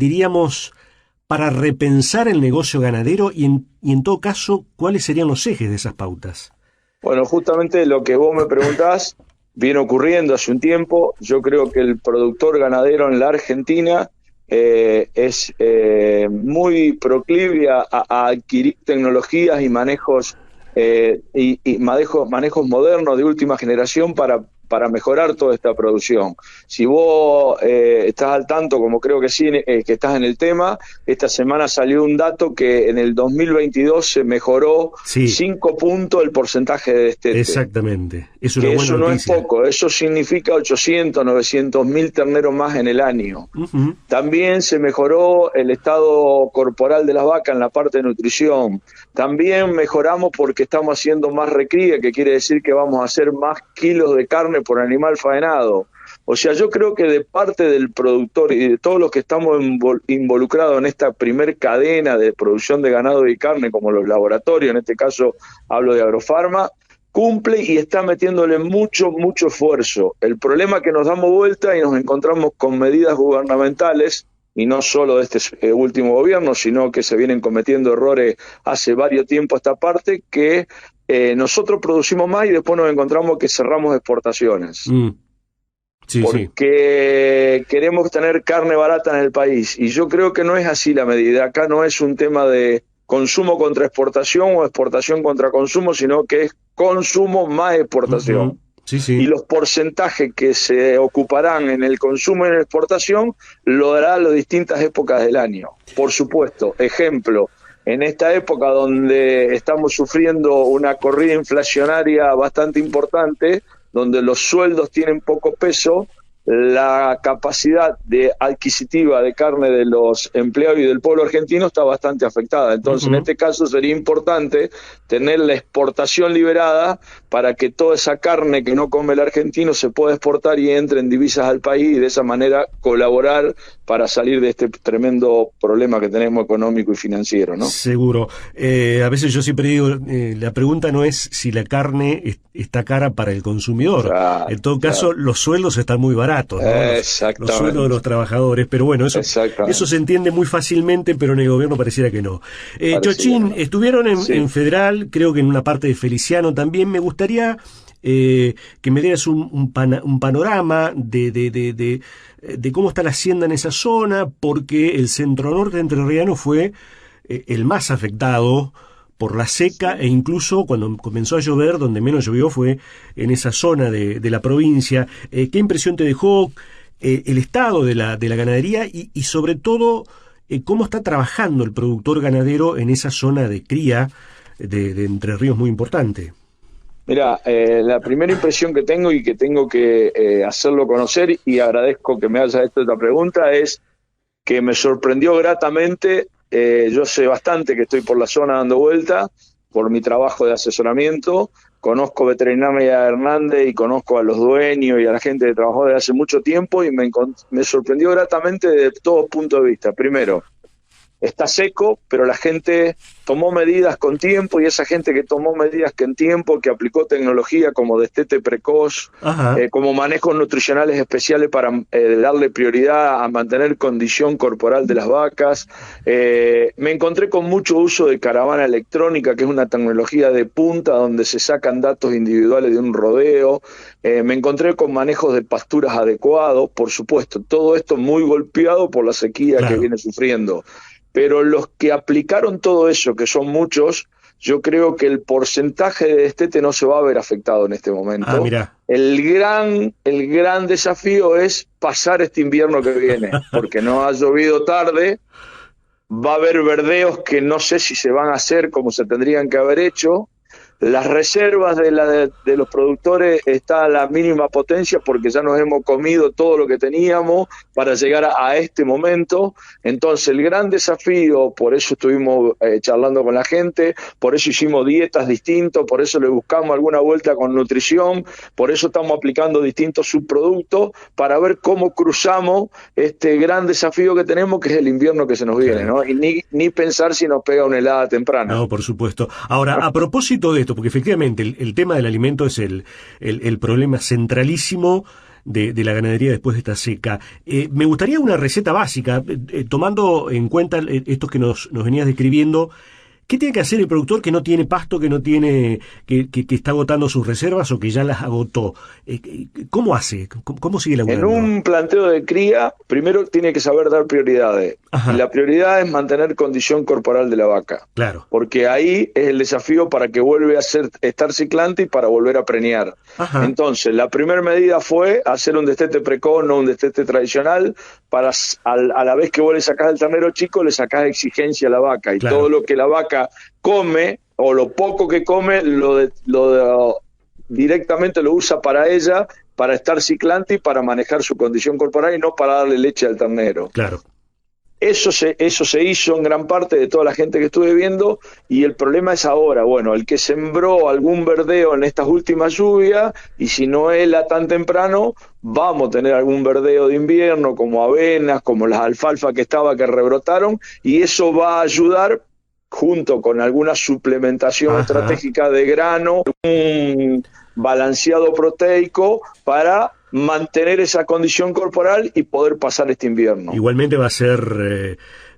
repensar el negocio ganadero y en todo caso, ¿cuáles serían los ejes de esas pautas? Bueno, justamente lo que vos me preguntás viene ocurriendo hace un tiempo. Yo creo que el productor ganadero en la Argentina es muy proclive a adquirir tecnologías y manejos manejos modernos de última generación para mejorar toda esta producción. Si vos estás al tanto, como creo que sí, que estás en el tema, esta semana salió un dato que en el 2022 se mejoró 5 puntos el porcentaje de destete. Exactamente. Eso no es poco, eso significa 800, 900 mil terneros más en el año. También se mejoró el estado corporal de las vacas en la parte de nutrición. También mejoramos porque estamos haciendo más recría, que quiere decir que vamos a hacer más kilos de carne por animal faenado. O sea, yo creo que de parte del productor y de todos los que estamos involucrados en esta primer cadena de producción de ganado y carne, como los laboratorios, en este caso hablo de Agrofarma, cumple y está metiéndole mucho esfuerzo. El problema es que nos damos vuelta y nos encontramos con medidas gubernamentales, y no solo de este último gobierno, sino que se vienen cometiendo errores hace varios tiempos a esta parte, que nosotros producimos más y después nos encontramos que cerramos exportaciones. Porque queremos tener carne barata en el país, y yo creo que no es así la medida. Acá no es un tema de consumo contra exportación o exportación contra consumo, sino que es consumo más exportación. y los porcentajes que se ocuparán en el consumo y en la exportación lo dará a las distintas épocas del año. Por supuesto, ejemplo, en esta época donde estamos sufriendo una corrida inflacionaria bastante importante, donde los sueldos tienen poco peso, la capacidad adquisitiva de carne de los empleados y del pueblo argentino está bastante afectada. Entonces, en este caso sería importante tener la exportación liberada para que toda esa carne que no come el argentino se pueda exportar y entre en divisas al país y de esa manera colaborar para salir de este tremendo problema que tenemos económico y financiero, ¿no? Seguro. A veces yo siempre digo, la pregunta no es si la carne está cara para el consumidor. Claro, en todo caso, los sueldos están muy baratos, ¿no? Los sueldos de los trabajadores, pero bueno, eso se entiende muy fácilmente, pero en el gobierno pareciera que no. Chochín, estuvieron en Federal, creo que en una parte de Feliciano también. Me gustaría que me dieras un panorama de cómo está la hacienda en esa zona, porque el centro norte entrerriano fue el más afectado por la seca, e incluso cuando comenzó a llover, donde menos llovió fue en esa zona de la provincia. ¿Qué impresión te dejó el estado de la ganadería y sobre todo cómo está trabajando el productor ganadero en esa zona de cría de Entre Ríos muy importante? Mira, la primera impresión que tengo y que tengo que hacerlo conocer, y agradezco que me hayas hecho esta pregunta, es que me sorprendió gratamente. Yo sé bastante que estoy por la zona dando vuelta, por mi trabajo de asesoramiento, conozco Veterinaria Hernández y conozco a los dueños y a la gente que trabajó desde hace mucho tiempo, y me sorprendió gratamente desde todos puntos de vista. Primero, está seco, pero la gente tomó medidas con tiempo, y esa gente que tomó medidas en tiempo, que aplicó tecnología como destete precoz, como manejos nutricionales especiales para darle prioridad a mantener condición corporal de las vacas. Me encontré con mucho uso de caravana electrónica, que es una tecnología de punta donde se sacan datos individuales de un rodeo. Me encontré con manejos de pasturas adecuados, por supuesto, todo esto muy golpeado por la sequía que viene sufriendo. Pero los que aplicaron todo eso, que son muchos, yo creo que el porcentaje de destete no se va a ver afectado en este momento. El gran desafío es pasar este invierno que viene, porque no ha llovido tarde, va a haber verdeos que no sé si se van a hacer como se tendrían que haber hecho. Las reservas de los productores están a la mínima potencia, porque ya nos hemos comido todo lo que teníamos para llegar a este momento. Entonces el gran desafío, por eso estuvimos charlando con la gente, por eso hicimos dietas distintas, por eso le buscamos alguna vuelta con nutrición, por eso estamos aplicando distintos subproductos para ver cómo cruzamos este gran desafío que tenemos, que es el invierno que se nos viene, ¿no? Y ni pensar si nos pega una helada temprana. No, por supuesto. Ahora, a propósito de esto, porque efectivamente el tema del alimento es el problema centralísimo de la ganadería después de esta seca. Me gustaría una receta básica, tomando en cuenta esto que nos venías describiendo. ¿Qué tiene que hacer el productor que no tiene pasto, que no tiene, que está agotando sus reservas o que ya las agotó? ¿Cómo hace? ¿Cómo sigue laburando? En un planteo de cría, primero tiene que saber dar prioridades. Y la prioridad es mantener condición corporal de la vaca. Claro. Porque ahí es el desafío para que vuelva a estar ciclante y para volver a preñar. Entonces, la primera medida fue hacer un destete precoz, no un destete tradicional, para a la vez que vos le sacás el ternero chico, le sacás exigencia a la vaca. Y todo lo que la vaca come, o lo poco que come, directamente lo usa para ella, para estar ciclante y para manejar su condición corporal, y no para darle leche al ternero. Claro. Eso se hizo en gran parte de toda la gente que estuve viendo, y el problema es ahora, bueno, el que sembró algún verdeo en estas últimas lluvias, y si no hela tan temprano, vamos a tener algún verdeo de invierno, como avenas, como las alfalfas que rebrotaron, y eso va a ayudar, junto con alguna suplementación estratégica de grano, un balanceado proteico para mantener esa condición corporal y poder pasar este invierno. Igualmente va a ser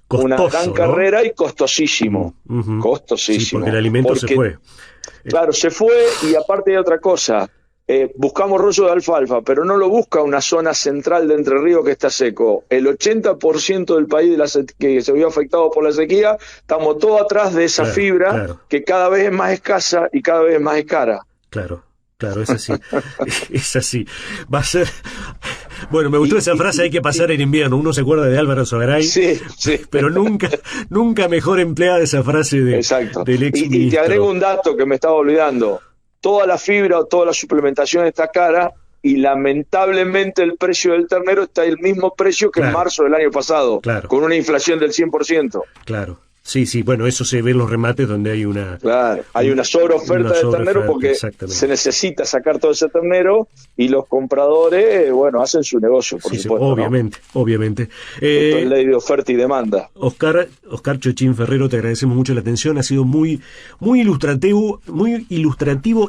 costoso, una gran carrera y costosísimo. Costosísimo. Sí, porque el alimento se fue. Claro, se fue, y aparte hay otra cosa. Buscamos rollo de alfalfa, pero no lo busca una zona central de Entre Ríos que está seco. El 80% del país que se vio afectado por la sequía, estamos todos atrás de esa fibra que cada vez es más escasa y cada vez es más cara. Claro. Claro, es así. Es así. Va a ser... Bueno, me gustó esa frase, hay que pasar el invierno. Uno se acuerda de Álvaro Sogaray, sí. Pero nunca mejor empleada esa frase del ex ministro. Y te agrego un dato que me estaba olvidando. Toda la fibra o toda la suplementación está cara y lamentablemente el precio del ternero está el mismo precio que en marzo del año pasado, con una inflación del 100%. Claro. Sí, bueno, eso se ve en los remates donde hay una... Claro, hay una sobreoferta de ternero porque se necesita sacar todo ese ternero y los compradores, hacen su negocio, por supuesto. Obviamente. Es ley de oferta y demanda. Oscar Chochín Ferrero, te agradecemos mucho la atención, ha sido muy ilustrativo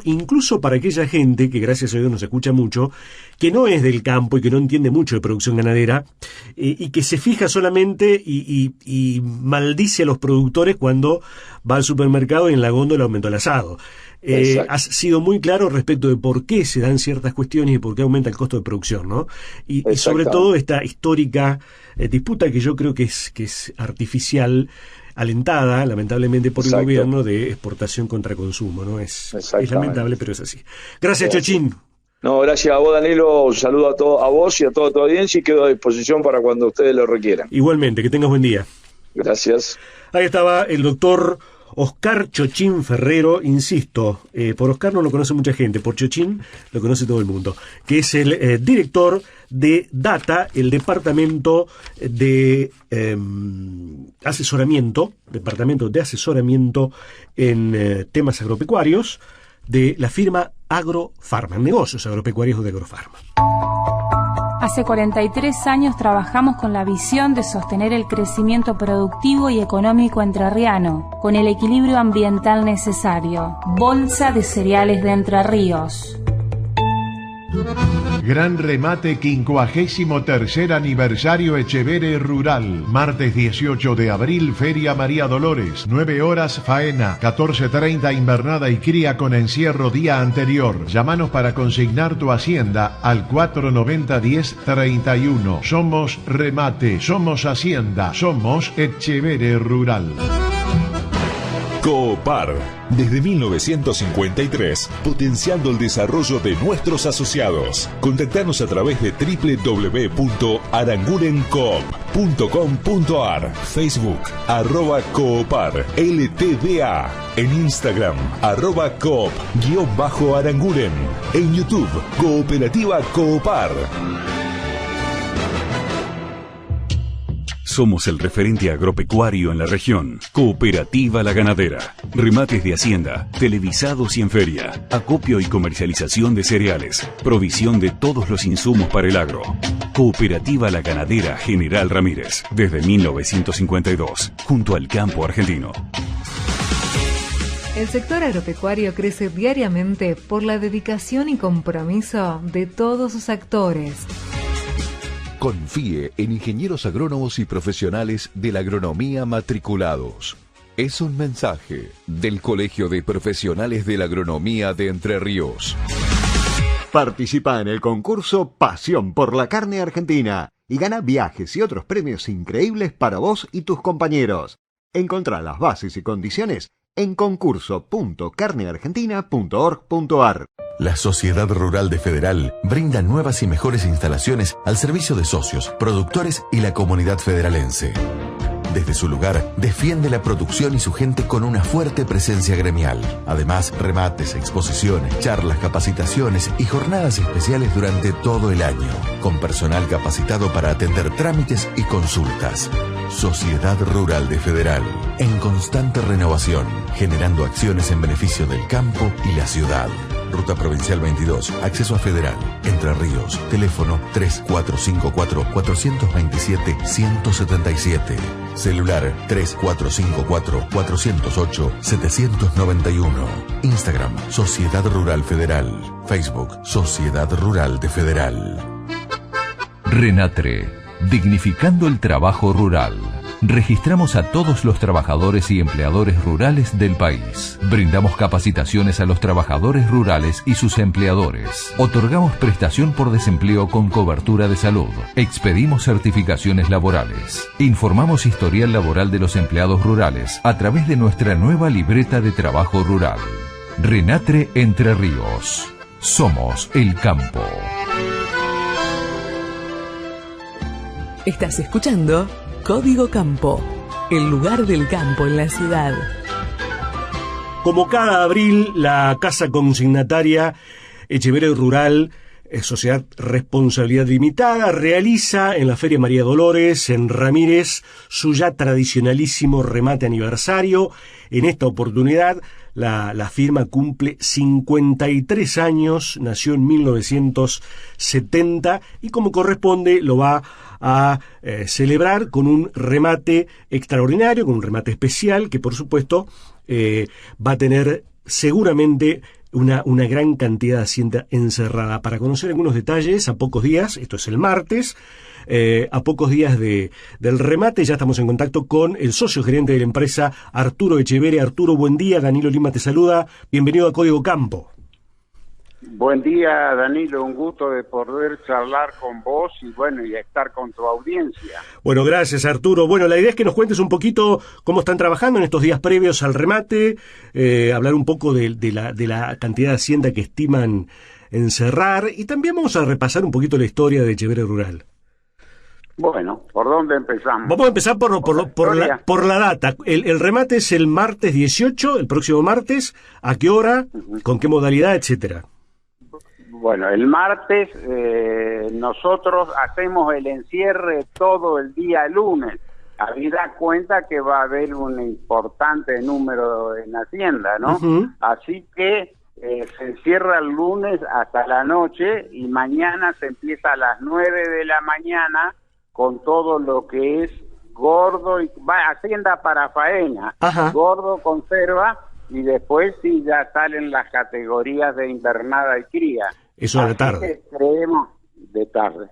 incluso para aquella gente que gracias a Dios nos escucha mucho, que no es del campo y que no entiende mucho de producción ganadera y que se fija solamente y maldice a los productores cuando va al supermercado y en la góndola aumentó el asado. Has sido muy claro respecto de por qué se dan ciertas cuestiones y por qué aumenta el costo de producción, ¿no? Y sobre todo esta histórica disputa que yo creo que es artificial, alentada lamentablemente por el gobierno, de exportación contra consumo, ¿no? Es lamentable, pero es así. Gracias, Chochín. No, gracias a vos, Danilo. Un saludo a vos y a toda tu audiencia y quedo a disposición para cuando ustedes lo requieran. Igualmente, que tengas buen día. Gracias. Ahí estaba el doctor Oscar Chochín Ferrero, insisto, por Oscar no lo conoce mucha gente, por Chochín lo conoce todo el mundo, que es el director de DATA, el departamento de asesoramiento en temas agropecuarios de la firma Agrofarma, negocios agropecuarios de Agrofarma. Hace 43 años trabajamos con la visión de sostener el crecimiento productivo y económico entrerriano, con el equilibrio ambiental necesario. Bolsa de Cereales de Entre Ríos. Gran remate 53º aniversario Etxebere Rural. Martes 18 de abril, Feria María Dolores. 9 horas faena, 14:30 invernada y cría con encierro día anterior. Llámanos para consignar tu hacienda al 490-1031. Somos remate, somos hacienda, somos Etxebere Rural. Coopar, desde 1953, potenciando el desarrollo de nuestros asociados. Contactanos a través de www.arangurencoop.com.ar, Facebook, @Coopar, LTDA, en Instagram, @Coop_Aranguren, en YouTube, Cooperativa Coopar. Somos el referente agropecuario en la región. Cooperativa La Ganadera. Remates de hacienda, televisados y en feria. Acopio y comercialización de cereales. Provisión de todos los insumos para el agro. Cooperativa La Ganadera General Ramírez. Desde 1952. Junto al campo argentino. El sector agropecuario crece diariamente por la dedicación y compromiso de todos sus actores. Confíe en ingenieros agrónomos y profesionales de la agronomía matriculados. Es un mensaje del Colegio de Profesionales de la Agronomía de Entre Ríos. Participa en el concurso Pasión por la Carne Argentina y gana viajes y otros premios increíbles para vos y tus compañeros. Encontrá las bases y condiciones en concurso.carneargentina.org.ar. La Sociedad Rural de Federal brinda nuevas y mejores instalaciones al servicio de socios, productores y la comunidad federalense. Desde su lugar, defiende la producción y su gente con una fuerte presencia gremial. Además, remates, exposiciones, charlas, capacitaciones y jornadas especiales durante todo el año, con personal capacitado para atender trámites y consultas. Sociedad Rural de Federal, en constante renovación, generando acciones en beneficio del campo y la ciudad. Ruta Provincial 22, acceso a Federal, Entre Ríos, teléfono 3454-427-177, celular 3454-408-791, Instagram, Sociedad Rural Federal, Facebook, Sociedad Rural de Federal. Renatre, dignificando el trabajo rural. Registramos a todos los trabajadores y empleadores rurales del país. Brindamos capacitaciones a los trabajadores rurales y sus empleadores. Otorgamos prestación por desempleo con cobertura de salud. Expedimos certificaciones laborales. Informamos historial laboral de los empleados rurales a través de nuestra nueva libreta de trabajo rural. Renatre Entre Ríos. Somos el campo. Estás escuchando Código Campo, el lugar del campo en la ciudad. Como cada abril, la Casa Consignataria Etcheverry Rural, Sociedad Responsabilidad Limitada, realiza en la Feria María Dolores, en Ramírez, su ya tradicionalísimo remate aniversario. En esta oportunidad, la firma cumple 53 años, nació en 1970 y como corresponde lo va a celebrar con un remate extraordinario, con un remate especial que por supuesto va a tener seguramente una gran cantidad de hacienda encerrada. Para conocer algunos detalles, a pocos días, esto es el martes, a pocos días del remate, ya estamos en contacto con el socio gerente de la empresa, Arturo Etcheverry. Arturo, buen día. Danilo Lima te saluda. Bienvenido a Código Campo. Buen día, Danilo, un gusto de poder charlar con vos y bueno, y estar con tu audiencia. Bueno, gracias, Arturo. Bueno, la idea es que nos cuentes un poquito cómo están trabajando en estos días previos al remate, hablar un poco de la cantidad de hacienda que estiman encerrar y también vamos a repasar un poquito la historia de Etcheverry Rural. Bueno, ¿por dónde empezamos? Vamos a empezar por la data. El remate es el martes 18, el próximo martes. ¿A qué hora? ¿Con qué modalidad? Etcétera. Bueno, el martes nosotros hacemos el encierre todo el día lunes. Habida cuenta que va a haber un importante número en Hacienda, ¿no? Así que se encierra el lunes hasta la noche y mañana se empieza a las 9 de la mañana con todo lo que es gordo y hacienda para faena, gordo, conserva y después sí ya salen las categorías de invernada y cría. Eso a la tarde. Que creemos de tarde,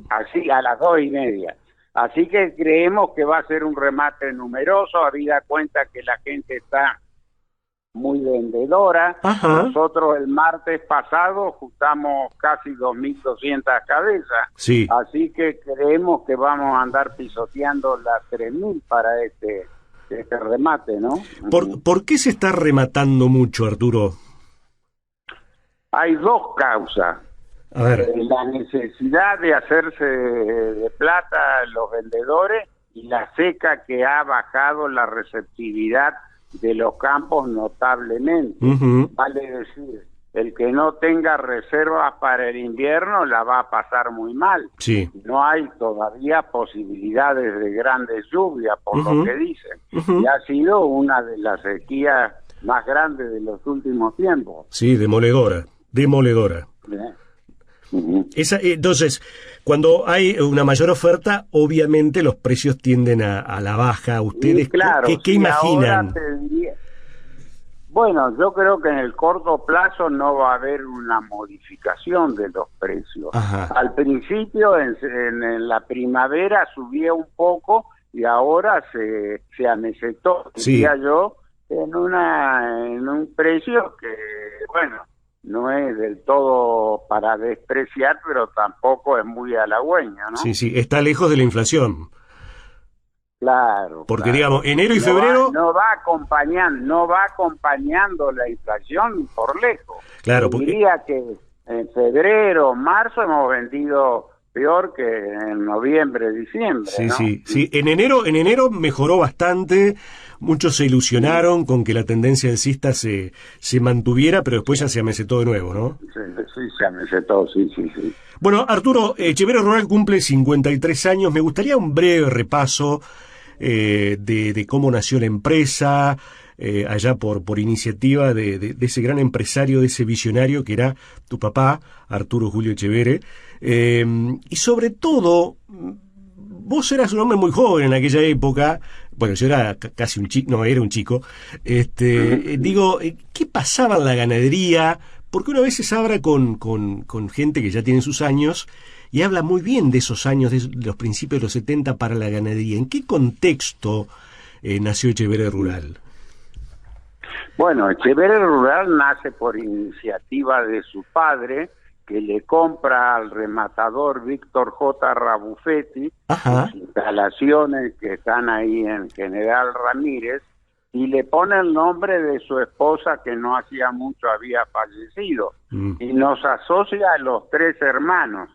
así a las 2:30. Así que creemos que va a ser un remate numeroso, habida cuenta que la gente está muy vendedora. Nosotros el martes pasado juntamos casi 2.200 cabezas. Sí. Así que creemos que vamos a andar pisoteando las 3.000 para este remate, ¿no? ¿Por qué se está rematando mucho, Arturo? Hay dos causas. A ver. La necesidad de hacerse de plata los vendedores y la seca que ha bajado la receptividad de los campos notablemente. Vale decir, el que no tenga reservas para el invierno la va a pasar muy mal. Sí. No hay todavía posibilidades de grandes lluvias, por lo que dicen. Y ha sido una de las sequías más grandes de los últimos tiempos. Sí, demoledora. Entonces, cuando hay una mayor oferta, obviamente los precios tienden a la baja. ¿Ustedes claro, qué imaginan? Bueno, yo creo que en el corto plazo no va a haber una modificación de los precios. Al principio, en la primavera, subía un poco y ahora se amesetó, diría yo, en un precio que, bueno, no es del todo para despreciar, pero tampoco es muy halagüeño, ¿no? Sí, está lejos de la inflación. Claro. Porque digamos, enero y febrero no va acompañando la inflación por lejos. Claro, diría que en febrero, marzo hemos vendido peor que en noviembre, diciembre. Sí, ¿no? sí. En enero mejoró bastante. Muchos se ilusionaron con que la tendencia alcista se mantuviera, pero después ya se amesetó de nuevo, ¿no? Sí, se amesetó, sí. Bueno, Arturo, Etcheverry Rural cumple 53 años. Me gustaría un breve repaso de cómo nació la empresa, allá por iniciativa de ese gran empresario, de ese visionario que era tu papá, Arturo Julio Etcheverry. Y sobre todo, vos eras un hombre muy joven en aquella época. Bueno, yo era casi un chico, no, era un chico. Digo, ¿qué pasaba en la ganadería? Porque uno a veces habla con gente que ya tiene sus años y habla muy bien de esos años, de los principios de los 70 para la ganadería. ¿En qué contexto nació Etcheverry Rural? Bueno, Etcheverry Rural nace por iniciativa de su padre, que le compra al rematador Víctor J. Rabufetti las instalaciones que están ahí en General Ramírez, y le pone el nombre de su esposa que no hacía mucho había fallecido y nos asocia a los 3 hermanos.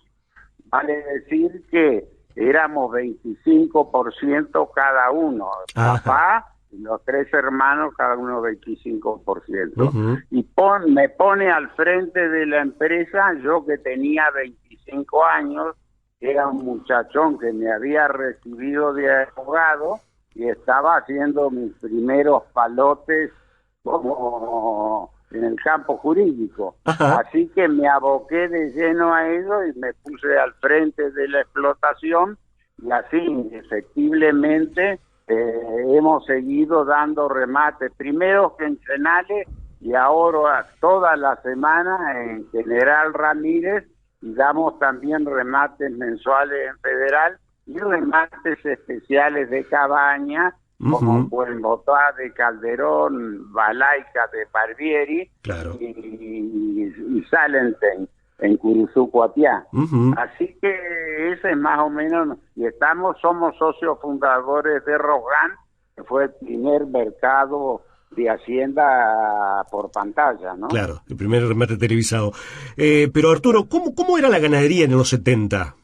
Vale decir que éramos 25% cada uno. Papá y los 3 hermanos, cada uno 25%. Y me pone al frente de la empresa, yo que tenía 25 años, era un muchachón que me había recibido de abogado y estaba haciendo mis primeros palotes como en el campo jurídico. Así que me aboqué de lleno a eso y me puse al frente de la explotación y así, efectivamente, hemos seguido dando remates, primero quincenales y ahora toda la semana en General Ramírez, y damos también remates mensuales en Federal y remates especiales de Cabaña, como Buen Botá de Calderón, Balaica de Barbieri y Salenten en Curuzú-Cuatiá. Así que ese es más o menos, y somos socios fundadores de Rogán, que fue el primer mercado de Hacienda por pantalla, ¿no? Claro, el primer remate televisado. Pero Arturo, ¿cómo era la ganadería en los 70?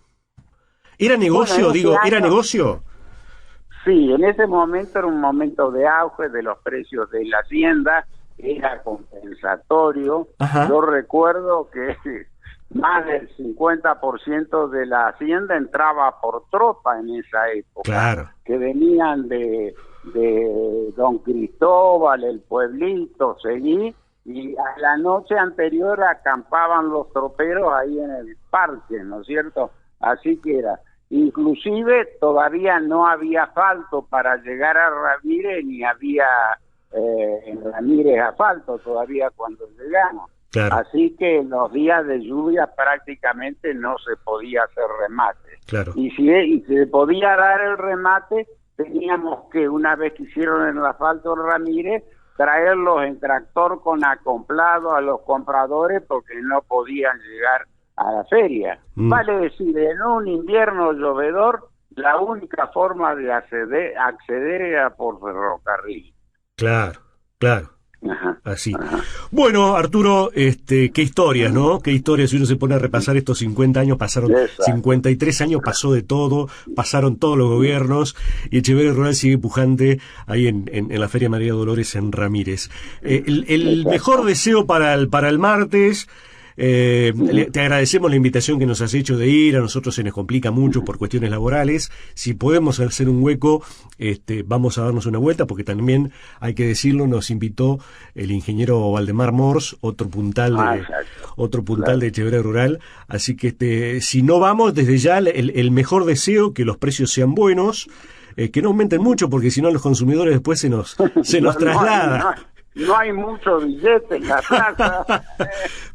¿Era negocio? Bueno, ¿era negocio? Sí, en ese momento era un momento de auge de los precios de la hacienda, era compensatorio. Yo recuerdo que más del 50% de la hacienda entraba por tropa en esa época, que venían de Don Cristóbal, el pueblito, Seguí, y a la noche anterior acampaban los troperos ahí en el parque, ¿no es cierto? Así que era, inclusive todavía no había asfalto para llegar a Ramírez, ni había en Ramírez asfalto todavía cuando llegamos. Así que en los días de lluvia prácticamente no se podía hacer remate. Y si se podía dar el remate, teníamos que, una vez que hicieron el asfalto Ramírez, traerlos en tractor con acomplado a los compradores porque no podían llegar a la feria. Vale decir, en un invierno llovedor, la única forma de acceder era por ferrocarril. Claro. Así. Bueno, Arturo, qué historias, ¿no? Qué historias. Si uno se pone a repasar estos 50 años, pasaron 53 años, pasó de todo, pasaron todos los gobiernos, y Echeverría Rural sigue pujante ahí en la Feria María Dolores en Ramírez. El mejor deseo para el martes. Te agradecemos la invitación que nos has hecho de ir. A nosotros se nos complica mucho por cuestiones laborales. Si podemos hacer un hueco, vamos a darnos una vuelta, porque también, hay que decirlo, nos invitó el ingeniero Valdemar Mors, otro puntal de Echeverría Rural. Así que si no vamos, desde ya el mejor deseo, que los precios sean buenos, que no aumenten mucho, porque si no los consumidores después se nos traslada. No hay mucho billete en la plaza.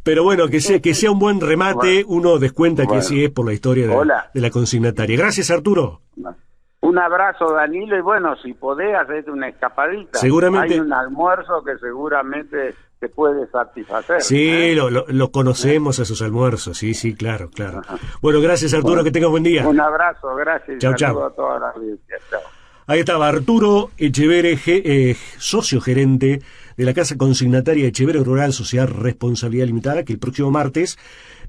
Pero bueno, que sea un buen remate, uno descuenta que sí es por la historia de la consignataria. Gracias, Arturo. Un abrazo, Danilo, y bueno, si podés, hacerte una escapadita. Seguramente. Hay un almuerzo que seguramente te puede satisfacer. Sí, lo conocemos a esos almuerzos, sí, claro. Bueno, gracias, Arturo, que tengas buen día. Un abrazo, gracias. Chau. A toda la audiencia. Chao. Ahí estaba Arturo Echeverría, socio gerente de la Casa Consignataria Echeverría Rural, Sociedad Responsabilidad Limitada, que el próximo martes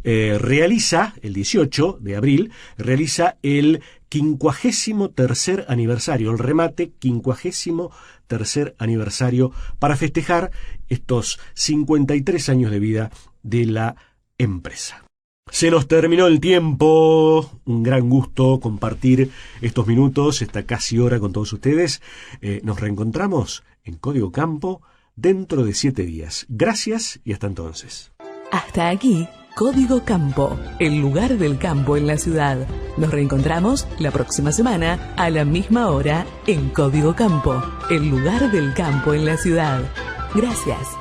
realiza, el 18 de abril, realiza el 53º aniversario, el remate 53º aniversario, para festejar estos 53 años de vida de la empresa. Se nos terminó el tiempo, un gran gusto compartir estos minutos, esta casi hora con todos ustedes. Nos reencontramos en Código Campo dentro de 7 días. Gracias y hasta entonces. Hasta aquí, Código Campo, el lugar del campo en la ciudad. Nos reencontramos la próxima semana a la misma hora en Código Campo, el lugar del campo en la ciudad. Gracias.